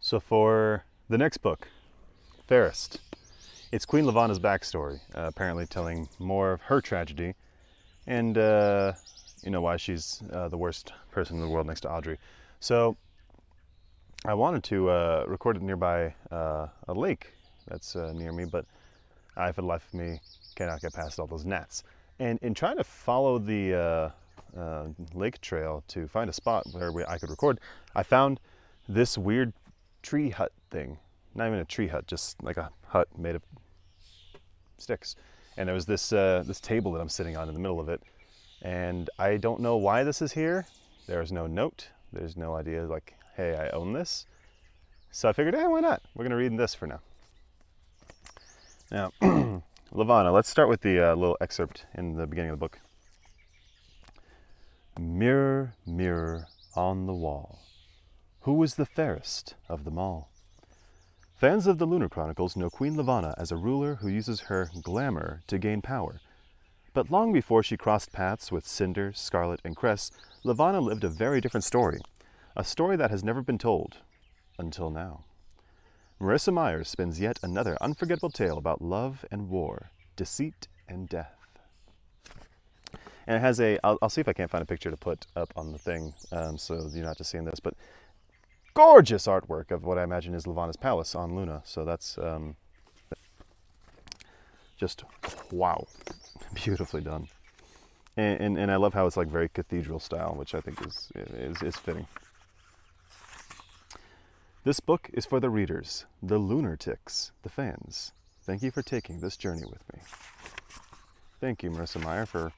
So for the next book, Fairest, it's Queen Levanna's backstory, apparently telling more of her tragedy and why she's the worst person in the world next to Audrey. So I wanted to record it nearby a lake that's near me, but I, for the life of me, cannot get past all those gnats. And in trying to follow the lake trail to find a spot where I could record, I found this weird tree hut thing. Not even a tree hut, just like a hut made of sticks. And there was this this table that I'm sitting on in the middle of it. And I don't know why this is here. There's no note. There's no idea like, hey, I own this. So I figured, hey, why not? We're gonna read this for now. Now, Levanna, let's start with the little excerpt in the beginning of the book. Mirror, mirror on the wall, who is the fairest of them all? Fans of the Lunar Chronicles know Queen Levanna as a ruler who uses her glamour to gain power. But long before she crossed paths with Cinder, Scarlet, and Cress, Levanna lived a very different story. A story that has never been told, until now. Marissa Myers spins yet another unforgettable tale about love and war, deceit and death. And it has I'll see if I can't find a picture to put up on the thing, so you're not just seeing this, but gorgeous artwork of what I imagine is Levanna's palace on Luna. So that's just, wow, beautifully done. And I love how it's like very cathedral style, which I think is fitting. This book is for the readers, the lunatics, the fans. Thank you for taking this journey with me. Thank you, Marissa Meyer, for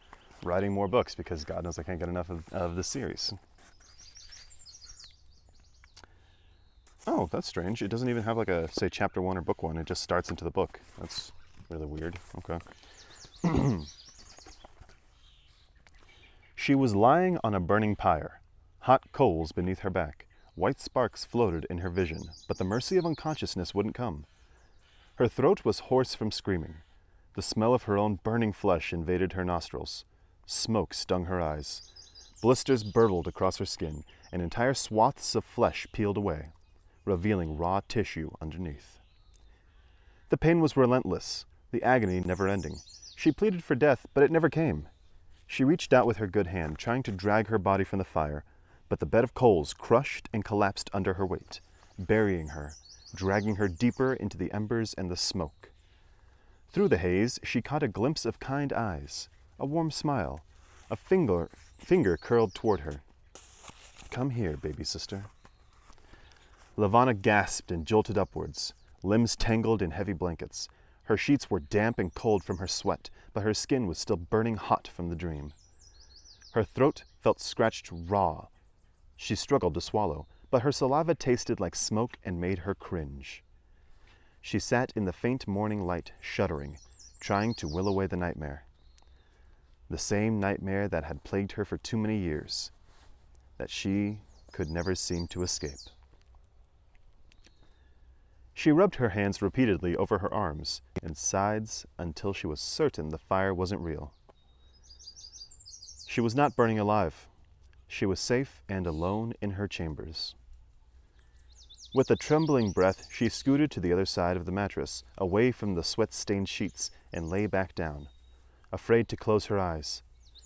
writing more books, because God knows I can't get enough of this series. Oh, that's strange. It doesn't even have like a, say, chapter 1 or book 1. It just starts into the book. That's really weird. Okay. She was lying on a burning pyre, hot coals beneath her back. White sparks floated in her vision, but the mercy of unconsciousness wouldn't come. Her throat was hoarse from screaming. The smell of her own burning flesh invaded her nostrils. Smoke stung her eyes. Blisters burbled across her skin, and entire swaths of flesh peeled away, revealing raw tissue underneath. The pain was relentless, the agony never-ending. She pleaded for death, but it never came. She reached out with her good hand, trying to drag her body from the fire, but the bed of coals crushed and collapsed under her weight, burying her, dragging her deeper into the embers and the smoke. Through the haze, she caught a glimpse of kind eyes, a warm smile, a finger curled toward her. Come here, baby sister. Levanna gasped and jolted upwards, limbs tangled in heavy blankets. Her sheets were damp and cold from her sweat, but her skin was still burning hot from the dream. Her throat felt scratched raw. She struggled to swallow, but her saliva tasted like smoke and made her cringe. She sat in the faint morning light, shuddering, trying to will away the nightmare. The same nightmare that had plagued her for too many years, that she could never seem to escape. She rubbed her hands repeatedly over her arms and sides until she was certain the fire wasn't real. She was not burning alive. She was safe and alone in her chambers. With a trembling breath, she scooted to the other side of the mattress, away from the sweat-stained sheets, and lay back down. Afraid to close her eyes,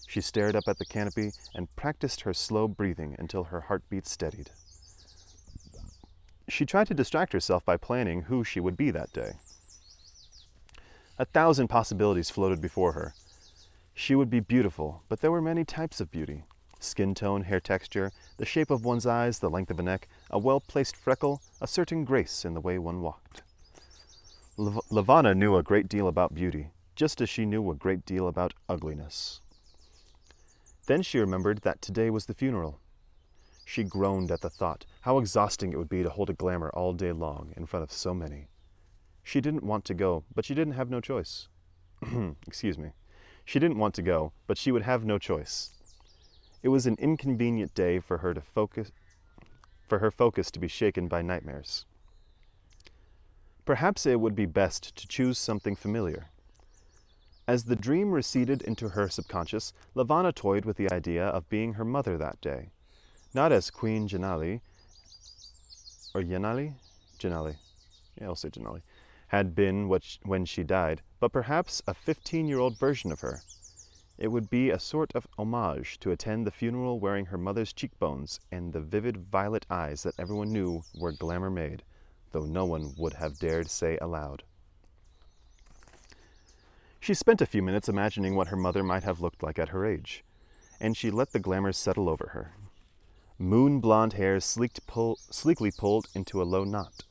she stared up at the canopy and practiced her slow breathing until her heartbeat steadied. She tried to distract herself by planning who she would be that day. 1,000 possibilities floated before her. She would be beautiful, but there were many types of beauty. Skin tone, hair texture, the shape of one's eyes, the length of a neck, a well-placed freckle, a certain grace in the way one walked. Levanna knew a great deal about beauty, just as she knew a great deal about ugliness. Then she remembered that today was the funeral. She groaned at the thought, how exhausting it would be to hold a glamour all day long in front of so many. She didn't want to go, but she didn't have no choice. Excuse me. She didn't want to go, but she would have no choice. It was an inconvenient day for her focus to be shaken by nightmares. Perhaps it would be best to choose something familiar. As the dream receded into her subconscious, Levanna toyed with the idea of being her mother that day. Not as Queen Janali, or Yanali? Janelli, yeah, I'll say Janelli, had been when she died, but perhaps a 15-year-old version of her. It would be a sort of homage to attend the funeral wearing her mother's cheekbones and the vivid violet eyes that everyone knew were glamour made, though no one would have dared say aloud. She spent a few minutes imagining what her mother might have looked like at her age, and she let the glamour settle over her. Moon-blonde hair sleekly pulled into a low knot.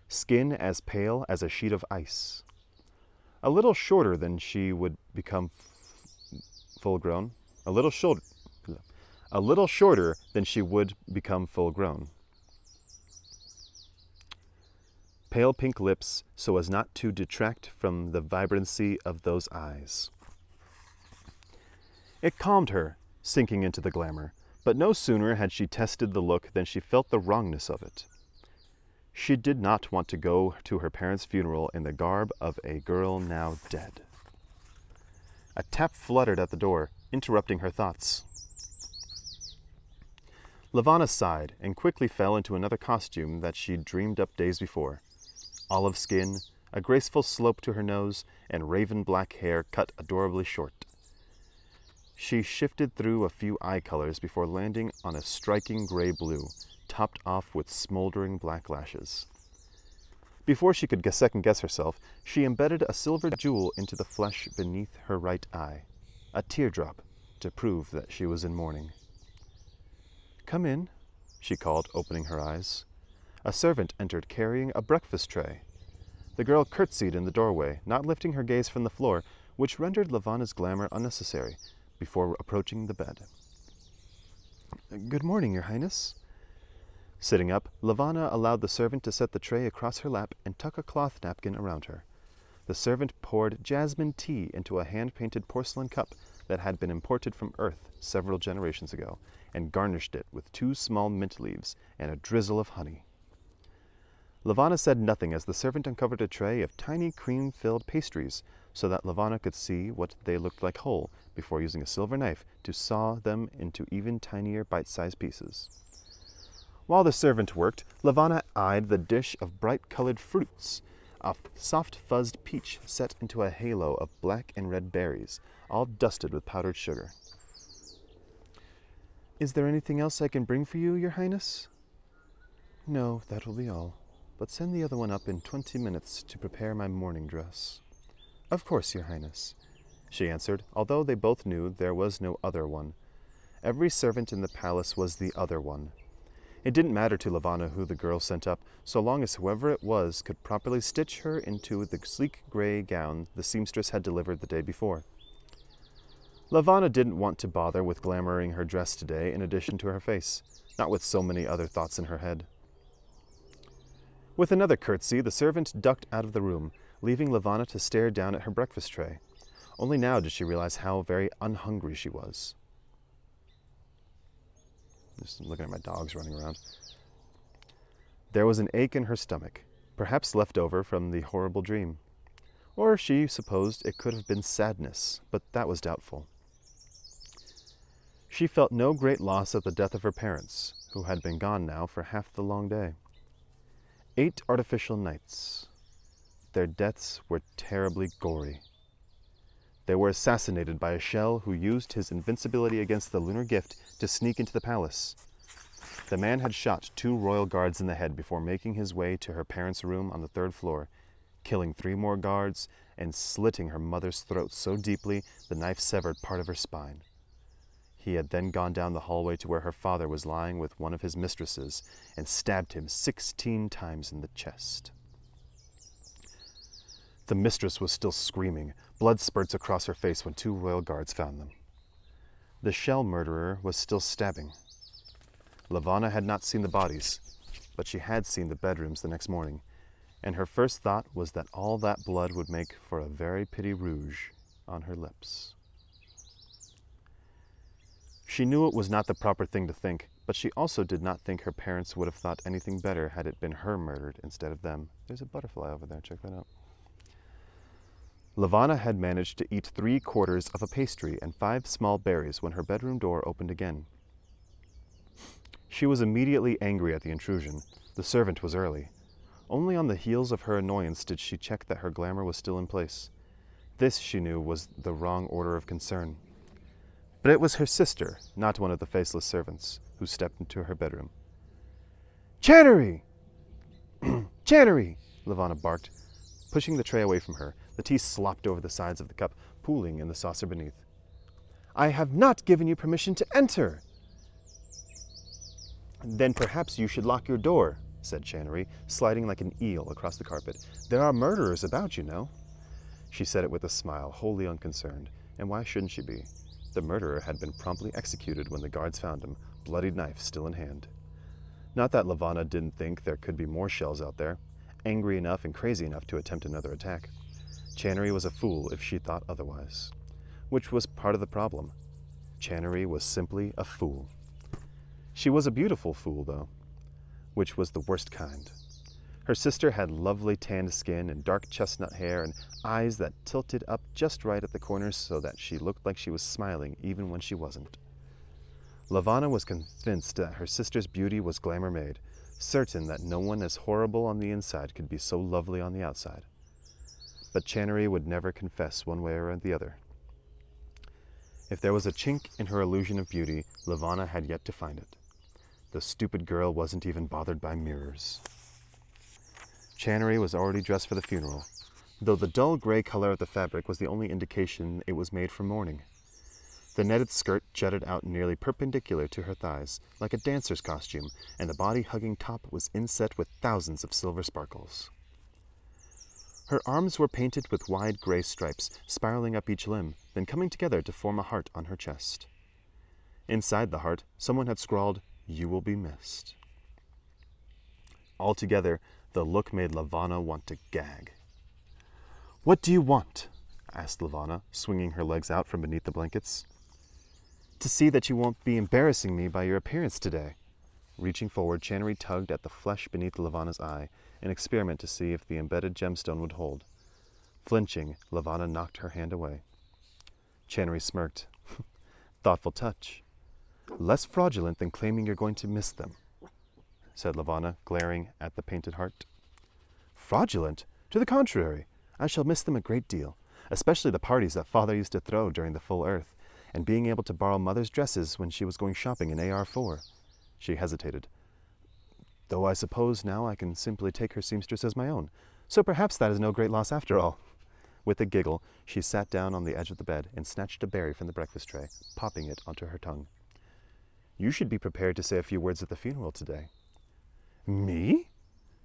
Skin as pale as a sheet of ice. A little shorter than she would become full-grown. A little shorter than she would become full-grown. Pale pink lips so as not to detract from the vibrancy of those eyes. It calmed her, sinking into the glamour, but no sooner had she tested the look than she felt the wrongness of it. She did not want to go to her parents' funeral in the garb of a girl now dead. A tap fluttered at the door, interrupting her thoughts. Levanna sighed and quickly fell into another costume that she'd dreamed up days before. Olive skin, a graceful slope to her nose, and raven black hair cut adorably short. She shifted through a few eye colors before landing on a striking gray-blue, topped off with smoldering black lashes. Before she could second-guess herself, she embedded a silver jewel into the flesh beneath her right eye, a teardrop, to prove that she was in mourning. "Come in," she called, opening her eyes. A servant entered carrying a breakfast tray. The girl curtsied in the doorway, not lifting her gaze from the floor, which rendered Levanna's glamour unnecessary, before approaching the bed. "Good morning, Your Highness." Sitting up, Levanna allowed the servant to set the tray across her lap and tuck a cloth napkin around her. The servant poured jasmine tea into a hand-painted porcelain cup that had been imported from Earth several generations ago, and garnished it with 2 small mint leaves and a drizzle of honey. Levanna said nothing as the servant uncovered a tray of tiny cream-filled pastries so that Levanna could see what they looked like whole before using a silver knife to saw them into even tinier bite-sized pieces. While the servant worked, Levanna eyed the dish of bright-colored fruits, a soft-fuzzed peach set into a halo of black and red berries, all dusted with powdered sugar. "Is there anything else I can bring for you, Your Highness?" "No, that will be all. But send the other one up in 20 minutes to prepare my mourning dress." "Of course, Your Highness," she answered, although they both knew there was no other one. Every servant in the palace was the other one. It didn't matter to Levanna who the girl sent up, so long as whoever it was could properly stitch her into the sleek gray gown the seamstress had delivered the day before. Levanna didn't want to bother with glamoring her dress today in addition to her face, not with so many other thoughts in her head. With another curtsy, the servant ducked out of the room, leaving Levanna to stare down at her breakfast tray. Only now did she realize how very unhungry she was. Just looking at my dogs running around. There was an ache in her stomach, perhaps left over from the horrible dream. Or she supposed it could have been sadness, but that was doubtful. She felt no great loss at the death of her parents, who had been gone now for half the long day. 8 artificial nights. Their deaths were terribly gory. They were assassinated by a shell who used his invincibility against the lunar gift to sneak into the palace. The man had shot 2 royal guards in the head before making his way to her parents' room on the 3rd floor, killing 3 more guards and slitting her mother's throat so deeply the knife severed part of her spine. He had then gone down the hallway to where her father was lying with one of his mistresses and stabbed him 16 times in the chest. The mistress was still screaming, blood spurts across her face when 2 royal guards found them. The shell murderer was still stabbing. Levanna had not seen the bodies, but she had seen the bedrooms the next morning, and her first thought was that all that blood would make for a very pretty rouge on her lips. She knew it was not the proper thing to think, but she also did not think her parents would have thought anything better had it been her murdered instead of them. There's a butterfly over there, check that out. Levanna had managed to eat 3/4 of a pastry and 5 small berries when her bedroom door opened again. She was immediately angry at the intrusion. The servant was early. Only on the heels of her annoyance did she check that her glamour was still in place. This, she knew, was the wrong order of concern. But it was her sister, not one of the faceless servants, who stepped into her bedroom. "Channery! Channery!" Levanna barked. Pushing the tray away from her, the tea slopped over the sides of the cup, pooling in the saucer beneath. "I have not given you permission to enter!" "Then perhaps you should lock your door," said Channery, sliding like an eel across the carpet. "There are murderers about, you know." She said it with a smile, wholly unconcerned. And why shouldn't she be? The murderer had been promptly executed when the guards found him, bloodied knife still in hand. Not that Levanna didn't think there could be more shells out there, angry enough and crazy enough to attempt another attack. Channery was a fool if she thought otherwise. Which was part of the problem. Channery was simply a fool. She was a beautiful fool, though, which was the worst kind. Her sister had lovely tanned skin and dark chestnut hair and eyes that tilted up just right at the corners so that she looked like she was smiling even when she wasn't. Levanna was convinced that her sister's beauty was glamour-made, certain that no one as horrible on the inside could be so lovely on the outside. But Channery would never confess one way or the other. If there was a chink in her illusion of beauty, Levanna had yet to find it. The stupid girl wasn't even bothered by mirrors. Channery was already dressed for the funeral, though the dull gray color of the fabric was the only indication it was made for mourning. The netted skirt jutted out nearly perpendicular to her thighs, like a dancer's costume, and the body-hugging top was inset with thousands of silver sparkles. Her arms were painted with wide gray stripes, spiraling up each limb, then coming together to form a heart on her chest. Inside the heart, someone had scrawled, "You will be missed." Altogether, the look made Levanna want to gag. "What do you want?" asked Levanna, swinging her legs out from beneath the blankets. "To see that you won't be embarrassing me by your appearance today." Reaching forward, Channery tugged at the flesh beneath Levanna's eye, an experiment to see if the embedded gemstone would hold. Flinching, Levanna knocked her hand away. Channery smirked. "Thoughtful touch. Less fraudulent than claiming you're going to miss them," said Levanna, glaring at the painted heart. "Fraudulent? To the contrary. I shall miss them a great deal, especially the parties that Father used to throw during the full Earth, and being able to borrow Mother's dresses when she was going shopping in AR4. She hesitated. "Though I suppose now I can simply take her seamstress as my own, so perhaps that is no great loss after all." With a giggle, she sat down on the edge of the bed and snatched a berry from the breakfast tray, popping it onto her tongue. "You should be prepared to say a few words at the funeral today." "Me?"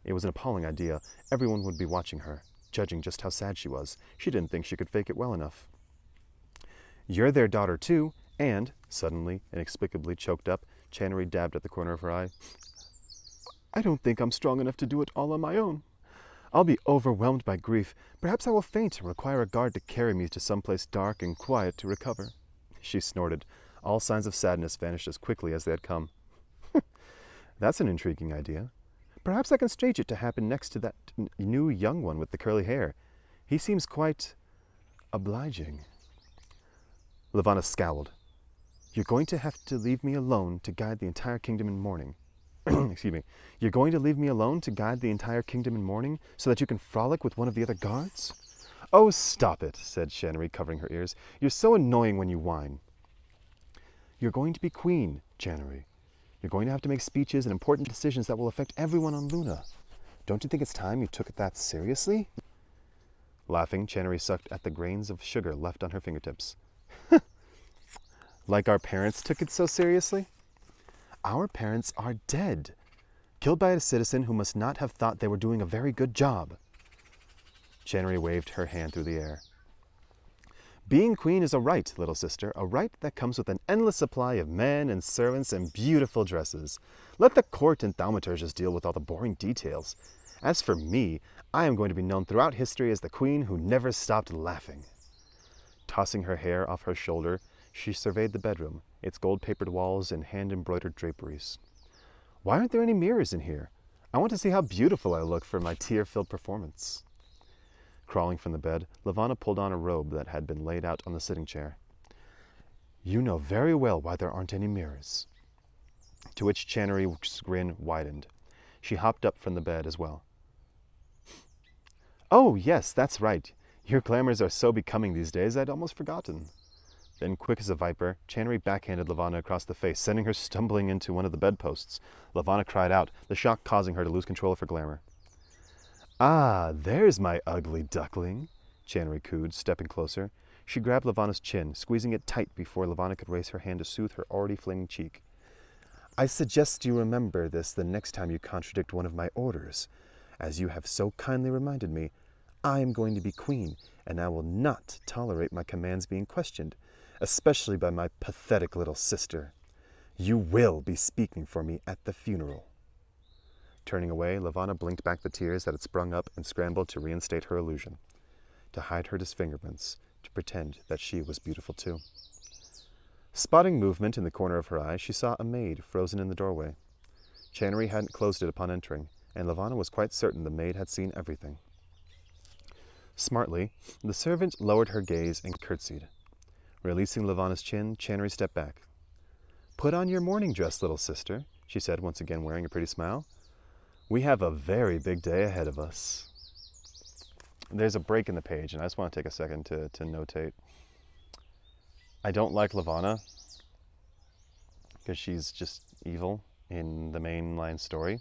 It was an appalling idea. Everyone would be watching her, judging just how sad she was. She didn't think she could fake it well enough. "You're their daughter, too, and," suddenly, inexplicably choked up, Channery dabbed at the corner of her eye, "I don't think I'm strong enough to do it all on my own. I'll be overwhelmed by grief. Perhaps I will faint and require a guard to carry me to someplace dark and quiet to recover." She snorted. All signs of sadness vanished as quickly as they had come. "That's an intriguing idea. Perhaps I can stage it to happen next to that new young one with the curly hair. He seems quite obliging." Levanna scowled. "You're going to have to leave me alone to guide the entire kingdom in mourning." Excuse me. "You're going to leave me alone to guide the entire kingdom in mourning so that you can frolic with one of the other guards?" "Oh, stop it," said Channery, covering her ears. "You're so annoying when you whine." "You're going to be queen, Channery. You're going to have to make speeches and important decisions that will affect everyone on Luna. Don't you think it's time you took it that seriously?" Laughing, Channery sucked at the grains of sugar left on her fingertips. "Like our parents took it so seriously?" "Our parents are dead, killed by a citizen who must not have thought they were doing a very good job." Channery waved her hand through the air. "Being queen is a right, little sister, a right that comes with an endless supply of men and servants and beautiful dresses. Let the court and thaumaturges deal with all the boring details. As for me, I am going to be known throughout history as the queen who never stopped laughing." Tossing her hair off her shoulder, she surveyed the bedroom, its gold-papered walls and hand-embroidered draperies. "Why aren't there any mirrors in here? I want to see how beautiful I look for my tear-filled performance." Crawling from the bed, Levanna pulled on a robe that had been laid out on the sitting chair. "You know very well why there aren't any mirrors." To which Channery's grin widened. She hopped up from the bed as well. Oh, yes, that's right. Your glamours are so becoming these days, I'd almost forgotten. Then, quick as a viper, Channery backhanded Levanna across the face, sending her stumbling into one of the bedposts. Levanna cried out, the shock causing her to lose control of her glamour. Ah, there's my ugly duckling, Channery cooed, stepping closer. She grabbed Levanna's chin, squeezing it tight before Levanna could raise her hand to soothe her already flaming cheek. I suggest you remember this the next time you contradict one of my orders. As you have so kindly reminded me, I am going to be queen, and I will not tolerate my commands being questioned, especially by my pathetic little sister. You will be speaking for me at the funeral. Turning away, Levanna blinked back the tears that had sprung up and scrambled to reinstate her illusion, to hide her disfigurements, to pretend that she was beautiful too. Spotting movement in the corner of her eye, she saw a maid frozen in the doorway. Channery hadn't closed it upon entering, and Levanna was quite certain the maid had seen everything. Smartly, the servant lowered her gaze and curtsied. Releasing Levanna's chin, Channery stepped back. Put on your mourning dress, little sister, she said, once again wearing a pretty smile. We have a very big day ahead of us. There's a break in the page, and I just want to take a second to notate. I don't like Levanna because she's just evil in the mainline story.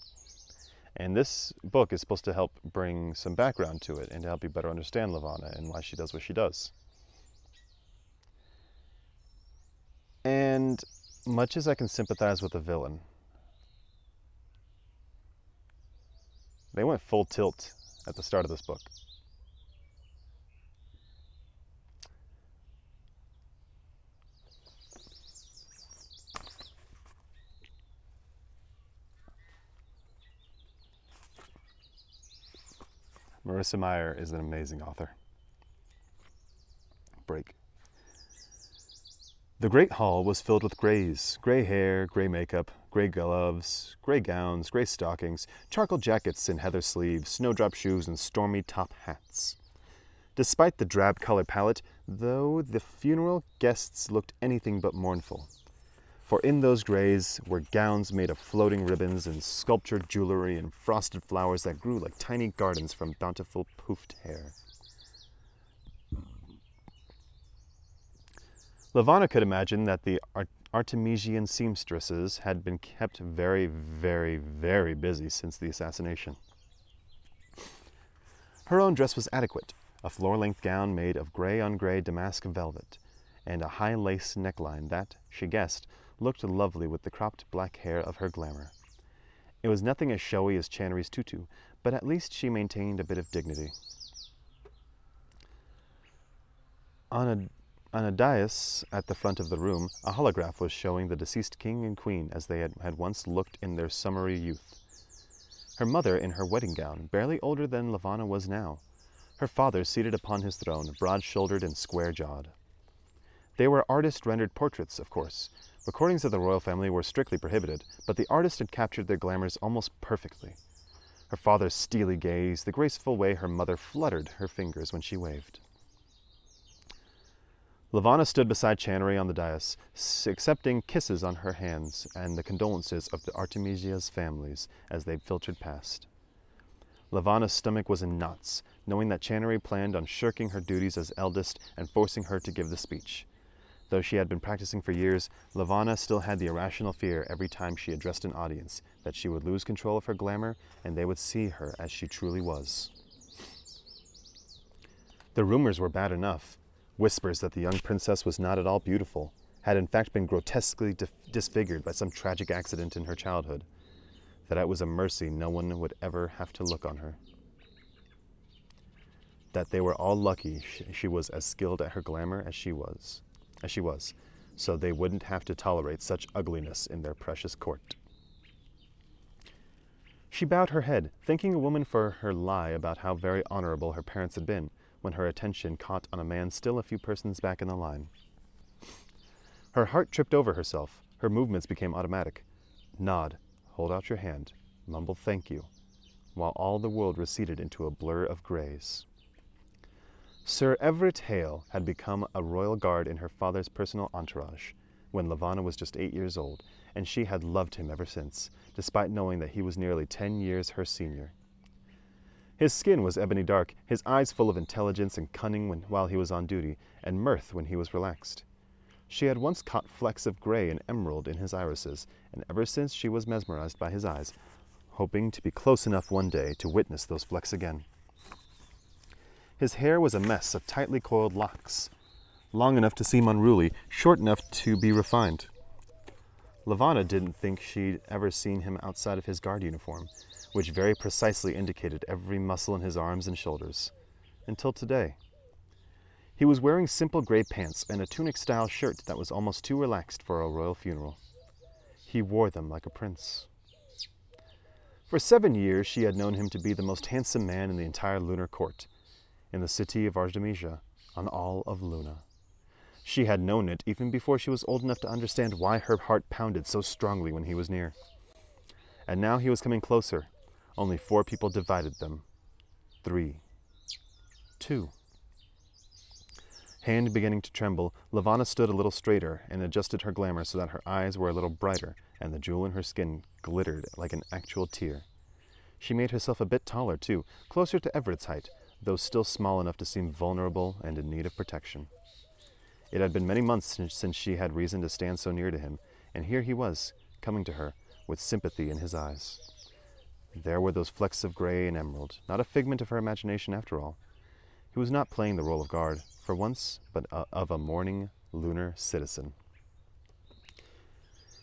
And this book is supposed to help bring some background to it and to help you better understand Levanna and why she does what she does. And much as I can sympathize with the villain, they went full tilt at the start of this book. Marissa Meyer is an amazing author. Break. The great hall was filled with grays, gray hair, gray makeup, gray gloves, gray gowns, gray stockings, charcoal jackets and heather sleeves, snowdrop shoes, and stormy top hats. Despite the drab color palette, though, the funeral guests looked anything but mournful. For in those grays were gowns made of floating ribbons and sculptured jewelry and frosted flowers that grew like tiny gardens from bountiful poofed hair. Levanna could imagine that the Artemisian seamstresses had been kept very, very, very busy since the assassination. Her own dress was adequate, a floor-length gown made of gray-on-gray damask velvet, and a high lace neckline that, she guessed, looked lovely with the cropped black hair of her glamour. It was nothing as showy as Channery's tutu, but at least she maintained a bit of dignity. On a dais at the front of the room, a holograph was showing the deceased king and queen as they had once looked in their summery youth. Her mother in her wedding gown, barely older than Levanna was now. Her father seated upon his throne, broad-shouldered and square-jawed. They were artist-rendered portraits, of course. Recordings of the royal family were strictly prohibited, but the artist had captured their glamours almost perfectly. Her father's steely gaze, the graceful way her mother fluttered her fingers when she waved. Levanna stood beside Channery on the dais, accepting kisses on her hands and the condolences of the Artemisia's families as they filtered past. Levanna's stomach was in knots, knowing that Channery planned on shirking her duties as eldest and forcing her to give the speech. Though she had been practicing for years, Levanna still had the irrational fear every time she addressed an audience that she would lose control of her glamour and they would see her as she truly was. The rumors were bad enough. Whispers that the young princess was not at all beautiful, had in fact been grotesquely disfigured by some tragic accident in her childhood, that it was a mercy no one would ever have to look on her. That they were all lucky she was as skilled at her glamour as she was, so they wouldn't have to tolerate such ugliness in their precious court. She bowed her head, thanking a woman for her lie about how very honorable her parents had been, when her attention caught on a man still a few persons back in the line. Her heart tripped over herself. Her movements became automatic. Nod, hold out your hand, mumble thank you, while all the world receded into a blur of grays. Sir Everett Hale had become a royal guard in her father's personal entourage when Levanna was just 8 years old, and she had loved him ever since, despite knowing that he was nearly 10 years her senior. His skin was ebony dark, his eyes full of intelligence and cunning while he was on duty, and mirth when he was relaxed. She had once caught flecks of gray and emerald in his irises, and ever since she was mesmerized by his eyes, hoping to be close enough one day to witness those flecks again. His hair was a mess of tightly coiled locks, long enough to seem unruly, short enough to be refined. Levanna didn't think she'd ever seen him outside of his guard uniform, which very precisely indicated every muscle in his arms and shoulders, until today. He was wearing simple gray pants and a tunic-style shirt that was almost too relaxed for a royal funeral. He wore them like a prince. For 7 years, she had known him to be the most handsome man in the entire lunar court, in the city of Artemisia, on all of Luna. She had known it even before she was old enough to understand why her heart pounded so strongly when he was near. And now he was coming closer. Only 4 people divided them. 3. 2. Hand beginning to tremble, Levanna stood a little straighter and adjusted her glamour so that her eyes were a little brighter and the jewel in her skin glittered like an actual tear. She made herself a bit taller, too, closer to Everett's height, though still small enough to seem vulnerable and in need of protection. It had been many months since she had reason to stand so near to him, and here he was, coming to her, with sympathy in his eyes. There were those flecks of gray and emerald, not a figment of her imagination after all. He was not playing the role of guard, for once, but of a mourning lunar citizen.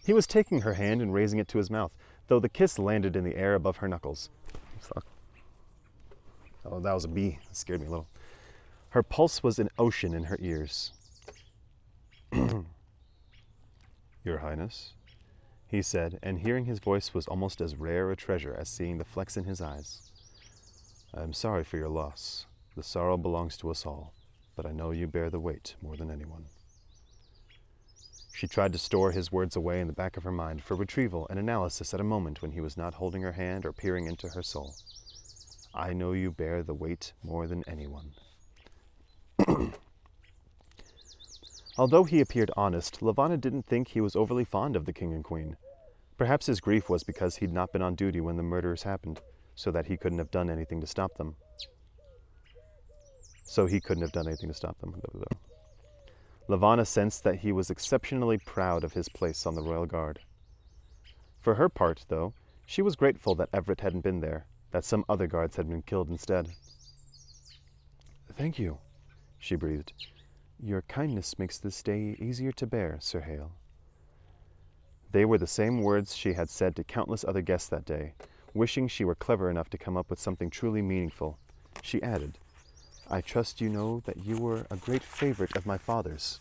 He was taking her hand and raising it to his mouth, though the kiss landed in the air above her knuckles. Fuck. Oh, that was a bee. It scared me a little. Her pulse was an ocean in her ears. Your Highness, he said, and hearing his voice was almost as rare a treasure as seeing the flecks in his eyes. I am sorry for your loss. The sorrow belongs to us all, but I know you bear the weight more than anyone. She tried to store his words away in the back of her mind for retrieval and analysis at a moment when he was not holding her hand or peering into her soul. I know you bear the weight more than anyone. Although he appeared honest, Levanna didn't think he was overly fond of the king and queen. Perhaps his grief was because he'd not been on duty when the murders happened, so he couldn't have done anything to stop them. Levanna sensed that he was exceptionally proud of his place on the royal guard. For her part, though, she was grateful that Everett hadn't been there, that some other guards had been killed instead. Thank you, she breathed. Your kindness makes this day easier to bear, Sir Hale. They were the same words she had said to countless other guests that day, wishing she were clever enough to come up with something truly meaningful. She added, I trust you know that you were a great favorite of my father's.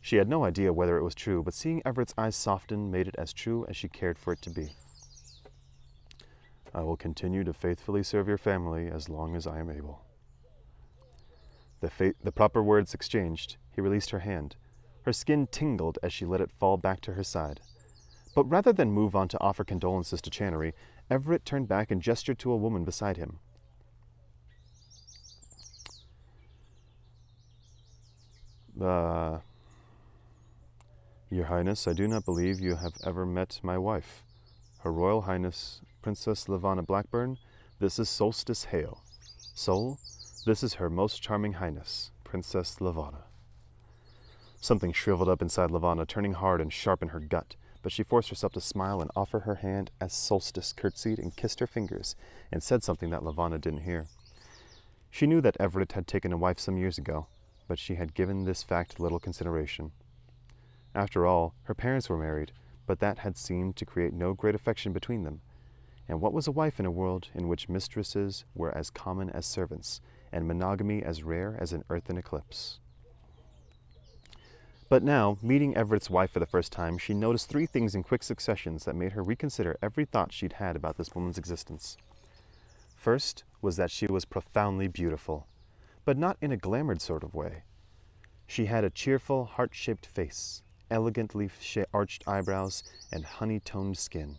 She had no idea whether it was true, but seeing Everett's eyes soften made it as true as she cared for it to be. I will continue to faithfully serve your family as long as I am able. The proper words exchanged, he released her hand. Her skin tingled as she let it fall back to her side. But rather than move on to offer condolences to Channery, Everett turned back and gestured to a woman beside him. Your Highness, I do not believe you have ever met my wife. Her Royal Highness, Princess Levanna Blackburn, this is Solstice Hale. Sol, this is Her Most Charming Highness, Princess Levanna. Something shriveled up inside Levanna, turning hard and sharp in her gut, but she forced herself to smile and offer her hand as Solstice curtsied and kissed her fingers and said something that Levanna didn't hear. She knew that Everett had taken a wife some years ago, but she had given this fact little consideration. After all, her parents were married, but that had seemed to create no great affection between them. And what was a wife in a world in which mistresses were as common as servants, and monogamy as rare as an earthly eclipse? But now, meeting Everett's wife for the first time, she noticed 3 things in quick successions that made her reconsider every thought she'd had about this woman's existence. First was that she was profoundly beautiful, but not in a glamoured sort of way. She had a cheerful, heart-shaped face, elegantly arched eyebrows, and honey-toned skin.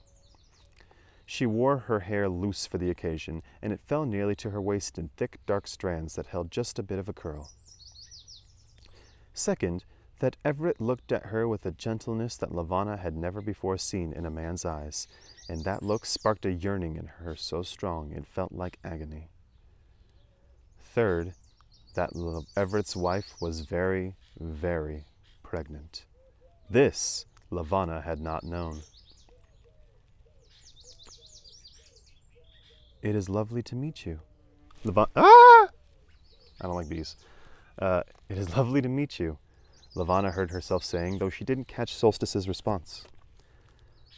She wore her hair loose for the occasion, and it fell nearly to her waist in thick, dark strands that held just a bit of a curl. Second, that Everett looked at her with a gentleness that Levanna had never before seen in a man's eyes, and that look sparked a yearning in her so strong it felt like agony. Third, that Everett's wife was very, very pregnant. This Levanna had not known. "It is lovely to meet you." I don't like bees. "It is lovely to meet you," Levanna heard herself saying, though she didn't catch Solstice's response.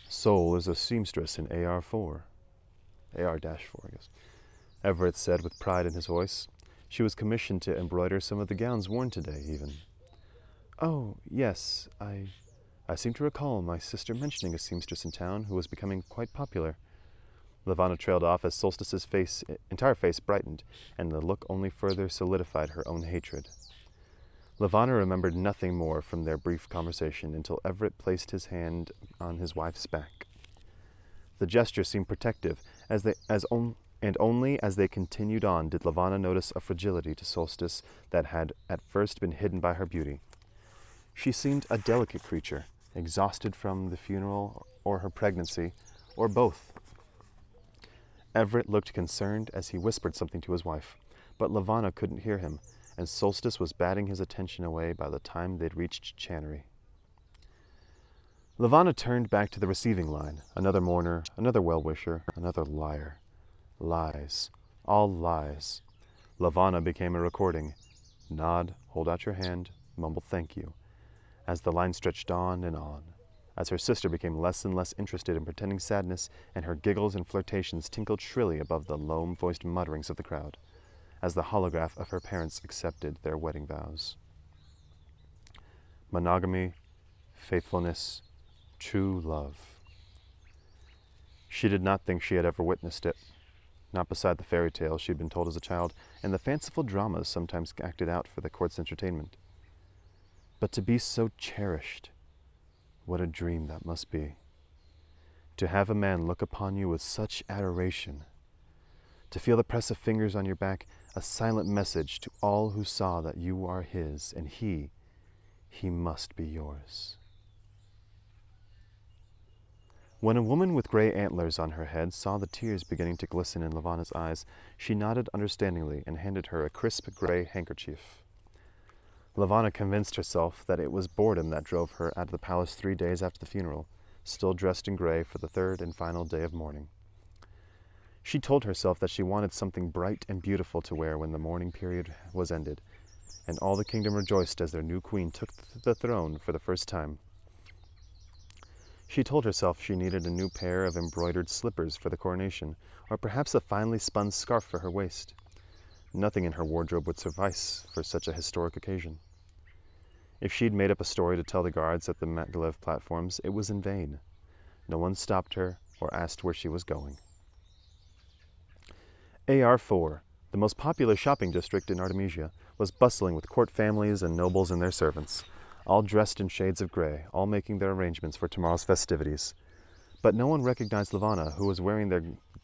"Sol is a seamstress in AR-4. AR-4, I guess," Everett said with pride in his voice. She was commissioned to embroider some of the gowns worn today, even. "Oh, yes, I seem to recall my sister mentioning a seamstress in town who was becoming quite popular." Levanna trailed off as Solstice's entire face brightened, and the look only further solidified her own hatred. Levanna remembered nothing more from their brief conversation until Everett placed his hand on his wife's back. The gesture seemed protective, and only as they continued on did Levanna notice a fragility to Solstice that had at first been hidden by her beauty. She seemed a delicate creature, exhausted from the funeral or her pregnancy, or both. Everett looked concerned as he whispered something to his wife, but Levanna couldn't hear him, and Solstice was batting his attention away by the time they'd reached Channery. Levanna turned back to the receiving line. Another mourner, another well-wisher, another liar. Lies. All lies. Levanna became a recording. Nod, hold out your hand, mumble thank you, as the line stretched on and on, as her sister became less and less interested in pretending sadness, and her giggles and flirtations tinkled shrilly above the low-voiced mutterings of the crowd, as the holograph of her parents accepted their wedding vows. Monogamy, faithfulness, true love. She did not think she had ever witnessed it, not beside the fairy tales she'd been told as a child, and the fanciful dramas sometimes acted out for the court's entertainment. But to be so cherished, what a dream that must be. To have a man look upon you with such adoration, to feel the press of fingers on your back, a silent message to all who saw that you are his, and he must be yours. When a woman with gray antlers on her head saw the tears beginning to glisten in Levanna's eyes, she nodded understandingly and handed her a crisp gray handkerchief. Levanna convinced herself that it was boredom that drove her out of the palace 3 days after the funeral, still dressed in gray for the third and final day of mourning. She told herself that she wanted something bright and beautiful to wear when the mourning period was ended, and all the kingdom rejoiced as their new queen took the throne for the first time. She told herself she needed a new pair of embroidered slippers for the coronation, or perhaps a finely spun scarf for her waist. Nothing in her wardrobe would suffice for such a historic occasion. If she'd made up a story to tell the guards at the Maglev platforms, it was in vain. No one stopped her or asked where she was going. AR-4, the most popular shopping district in Artemisia, was bustling with court families and nobles and their servants, all dressed in shades of gray, all making their arrangements for tomorrow's festivities. But no one recognized Levanna, who was wearing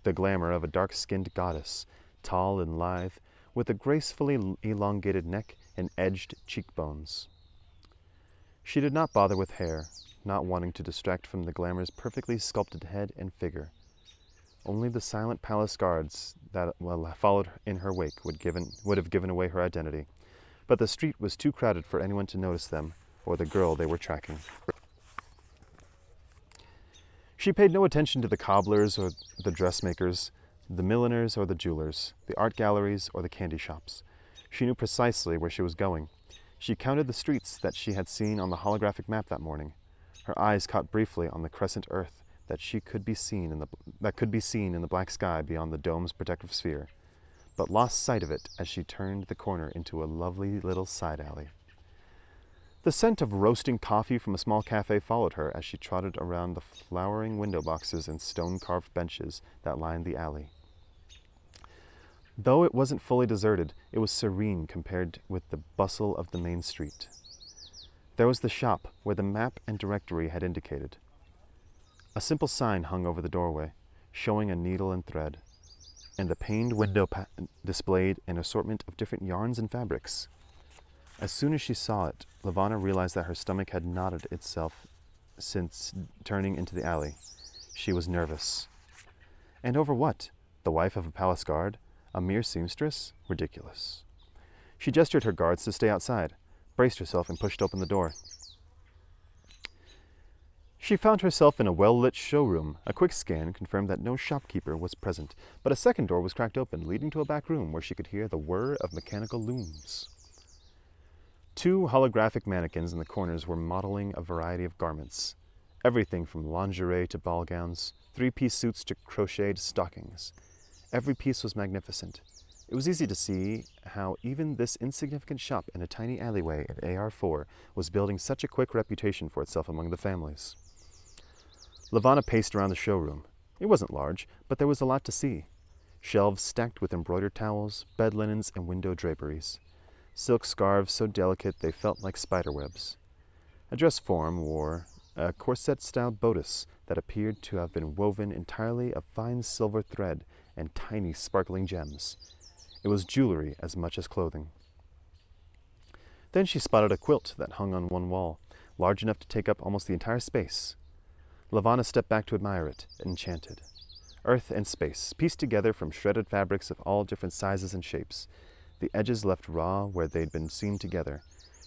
the glamour of a dark-skinned goddess, tall and lithe, with a gracefully elongated neck and edged cheekbones. She did not bother with hair, not wanting to distract from the glamour's perfectly sculpted head and figure. Only the silent palace guards that followed in her wake would have given away her identity, but the street was too crowded for anyone to notice them or the girl they were tracking. She paid no attention to the cobblers or the dressmakers, the milliners or the jewelers, the art galleries or the candy shops. She knew precisely where she was going. She counted the streets that she had seen on the holographic map that morning. Her eyes caught briefly on the crescent earth that could be seen in the black sky beyond the dome's protective sphere, but lost sight of it as she turned the corner into a lovely little side alley. The scent of roasting coffee from a small cafe followed her as she trotted around the flowering window boxes and stone-carved benches that lined the alley. Though it wasn't fully deserted, it was serene compared with the bustle of the main street. There was the shop where the map and directory had indicated. A simple sign hung over the doorway, showing a needle and thread, and the paned window displayed an assortment of different yarns and fabrics. As soon as she saw it, Levanna realized that her stomach had knotted itself since turning into the alley. She was nervous. And over what? The wife of a palace guard? A mere seamstress? Ridiculous. She gestured her guards to stay outside, braced herself, and pushed open the door. She found herself in a well-lit showroom. A quick scan confirmed that no shopkeeper was present, but a second door was cracked open, leading to a back room where she could hear the whir of mechanical looms. 2 holographic mannequins in the corners were modeling a variety of garments. Everything from lingerie to ball gowns, 3-piece suits to crocheted stockings. Every piece was magnificent. It was easy to see how even this insignificant shop in a tiny alleyway at AR4 was building such a quick reputation for itself among the families. Levanna paced around the showroom. It wasn't large, but there was a lot to see. Shelves stacked with embroidered towels, bed linens, and window draperies. Silk scarves so delicate they felt like spiderwebs. A dress form wore a corset-style bodice that appeared to have been woven entirely of fine silver thread and tiny sparkling gems. It was jewelry as much as clothing. Then she spotted a quilt that hung on one wall, large enough to take up almost the entire space. Levanna stepped back to admire it, enchanted. Earth and space, pieced together from shredded fabrics of all different sizes and shapes. The edges left raw where they'd been seamed together.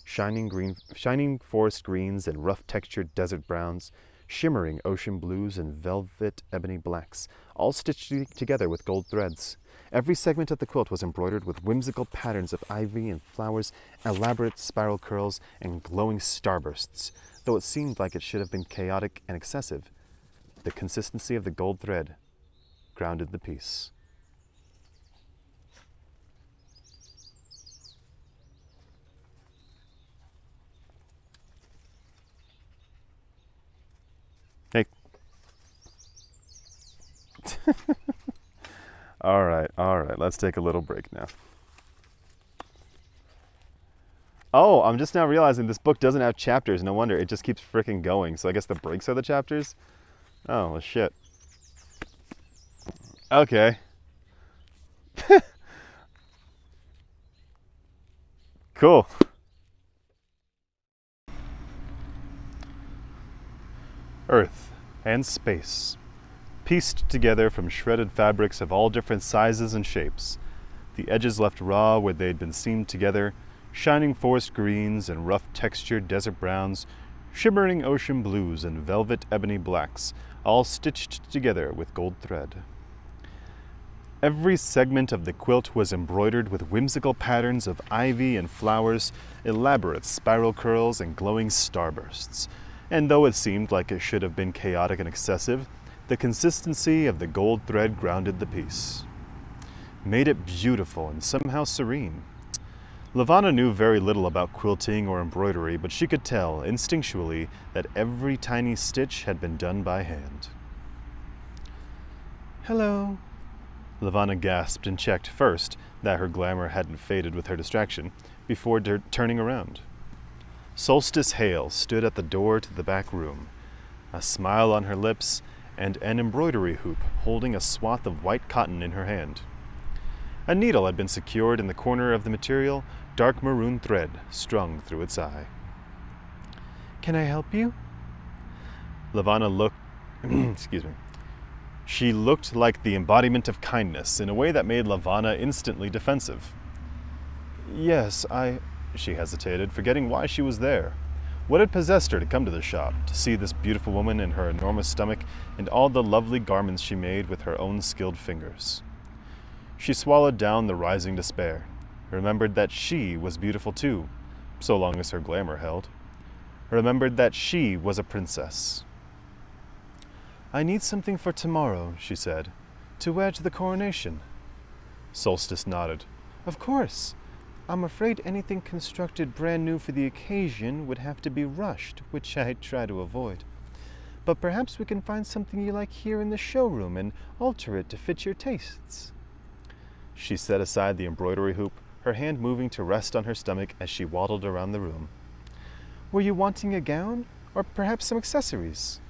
Shining forest greens and rough-textured desert browns, shimmering ocean blues and velvet ebony blacks, all stitched together with gold threads. Every segment of the quilt was embroidered with whimsical patterns of ivy and flowers, elaborate spiral curls, and glowing starbursts. Though it seemed like it should have been chaotic and excessive, the consistency of the gold thread grounded the piece. Hey. All right, let's take a little break now. Oh, I'm just now realizing this book doesn't have chapters. No wonder, it just keeps fricking going. So I guess the breaks are the chapters? Oh, well, shit. Okay. Cool. Earth and space, pieced together from shredded fabrics of all different sizes and shapes. The edges left raw where they'd been seamed together, shining forest greens and rough-textured desert browns, shimmering ocean blues and velvet ebony blacks, all stitched together with gold thread. Every segment of the quilt was embroidered with whimsical patterns of ivy and flowers, elaborate spiral curls, and glowing starbursts. And though it seemed like it should have been chaotic and excessive, the consistency of the gold thread grounded the piece, made it beautiful and somehow serene. Levanna knew very little about quilting or embroidery, but she could tell, instinctually, that every tiny stitch had been done by hand. "Hello." Levanna gasped and checked, first, that her glamour hadn't faded with her distraction, before turning around. Solstice Hale stood at the door to the back room, a smile on her lips and an embroidery hoop holding a swath of white cotton in her hand. A needle had been secured in the corner of the material, dark maroon thread strung through its eye. "Can I help you?" Levanna looked, excuse me. She looked like the embodiment of kindness in a way that made Levanna instantly defensive. "Yes, she hesitated, forgetting why she was there. What had possessed her to come to the shop, to see this beautiful woman and her enormous stomach and all the lovely garments she made with her own skilled fingers? She swallowed down the rising despair, remembered that she was beautiful too, so long as her glamour held. Remembered that she was a princess. "I need something for tomorrow," she said, "to wear to the coronation." Solstice nodded. "Of course. I'm afraid anything constructed brand new for the occasion would have to be rushed, which I try to avoid. But perhaps we can find something you like here in the showroom and alter it to fit your tastes." She set aside the embroidery hoop, her hand moving to rest on her stomach as she waddled around the room. "Were you wanting a gown, or perhaps some accessories?"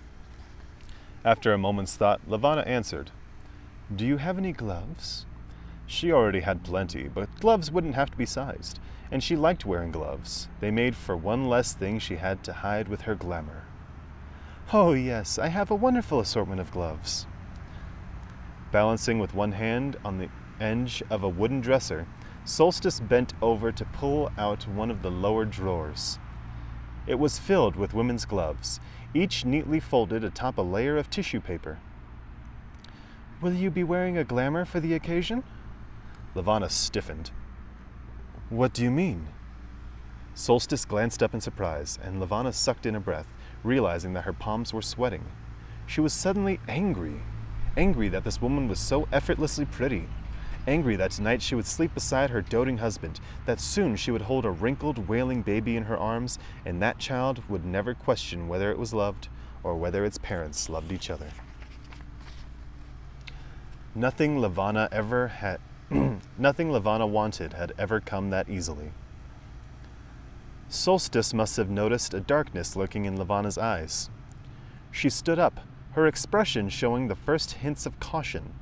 After a moment's thought, Levanna answered, "Do you have any gloves?" She already had plenty, but gloves wouldn't have to be sized, and she liked wearing gloves. They made for one less thing she had to hide with her glamour. Oh yes, I have a wonderful assortment of gloves. Balancing with one hand on the edge of a wooden dresser, Solstice bent over to pull out one of the lower drawers. It was filled with women's gloves, each neatly folded atop a layer of tissue paper. Will you be wearing a glamour for the occasion? Levanna stiffened. What do you mean? Solstice glanced up in surprise, and Levanna sucked in a breath, realizing that her palms were sweating. She was suddenly angry. Angry that this woman was so effortlessly pretty. Angry that tonight she would sleep beside her doting husband, that soon she would hold a wrinkled, wailing baby in her arms, and that child would never question whether it was loved or whether its parents loved each other. Nothing Levanna wanted had ever come that easily. Solstice must have noticed a darkness lurking in Levanna's eyes. She stood up, her expression showing the first hints of caution.